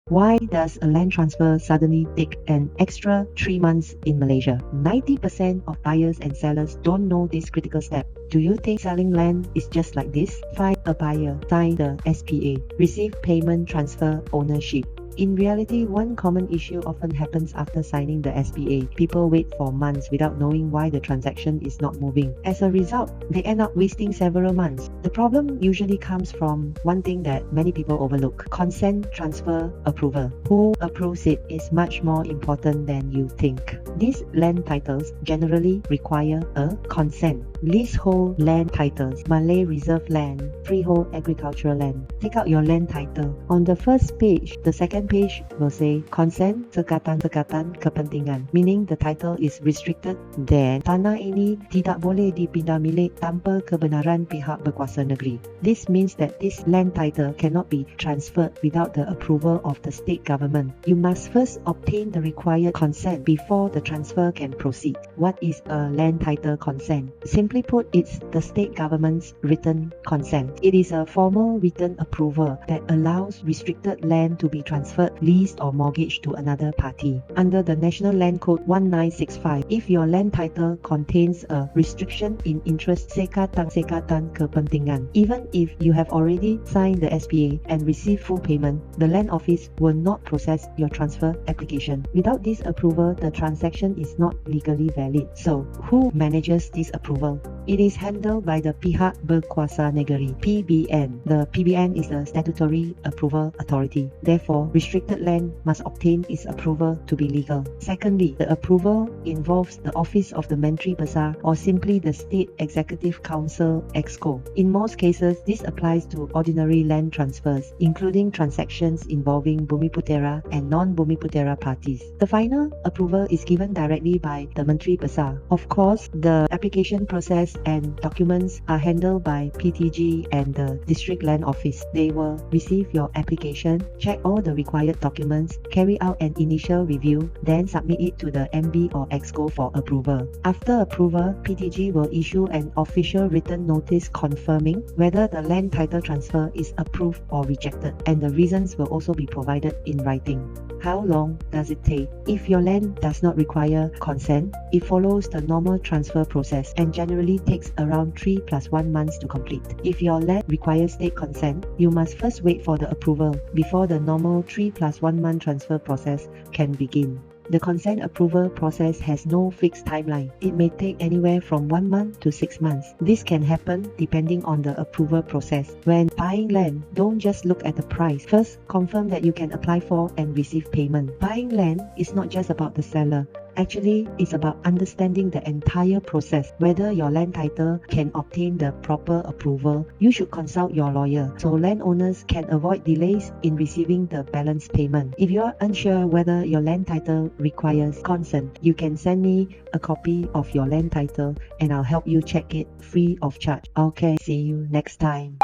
Why does a land transfer suddenly take an extra 3 months in Malaysia? 90% of buyers and sellers don't know this critical step. Do you think selling land is just like this? Find a buyer, sign the SPA, receive payment, transfer ownership. In reality, one common issue often happens after signing the SPA. People wait for months without knowing why the transaction is not moving. As a result, they end up wasting several months. The problem usually comes from one thing that many people overlook: consent transfer approval. Who approves it is much more important than you think. These land titles generally require a consent. Leasehold land titles, Malay Reserve land, freehold agricultural land. Take out your land title. On the first page, the second page will say consent sekatan kepentingan, meaning the title is restricted. Then tanah ini tidak boleh dipindah milik tanpa kebenaran pihak berkuasa negeri. This means that this land title cannot be transferred without the approval of the state government. You must first obtain the required consent before the transfer can proceed. What is a land title consent? Simply put, it's the state government's written consent. It is a formal written approval that allows restricted land to be transferred, leased or mortgaged to another party. Under the National Land Code 1965, if your land title contains a restriction in interest 𝐬𝐶𝐭 kepentingan, even if you have already signed the SPA and received full payment, the land office will not process your transfer application. Without this approval, the transaction is not legally valid. So, who manages this approval? It is handled by the Pihak Berkuasa Negeri, PBN. The PBN is a statutory approval authority. Therefore, restricted land must obtain its approval to be legal. Secondly, the approval involves the Office of the Menteri Besar or simply the State Executive Council (EXCO). In most cases, this applies to ordinary land transfers, including transactions involving Bumiputera and non-Bumiputera parties. The final approval is given directly by the Menteri Besar. Of course, the application process and documents are handled by PTG and the District Land Office. They will receive your application, check all the required documents, carry out an initial review, then submit it to the MB or EXCO for approval. After approval, PTG will issue an official written notice confirming whether the land title transfer is approved or rejected, and the reasons will also be provided in writing. How long does it take? If your land does not require consent, it follows the normal transfer process and generally takes around 3 + 1 months to complete. If your land requires state consent, you must first wait for the approval before the normal 3 + 1 month transfer process can begin. The consent approval process has no fixed timeline. It may take anywhere from 1 month to 6 months. This can happen depending on the approval process. When buying land, don't just look at the price. First, confirm that you can apply for and receive payment. Buying land is not just about the seller. Actually, it's about understanding the entire process. Whether your land title can obtain the proper approval, you should consult your lawyer so landowners can avoid delays in receiving the balance payment. If you are unsure whether your land title requires consent, you can send me a copy of your land title and I'll help you check it free of charge. Okay, see you next time.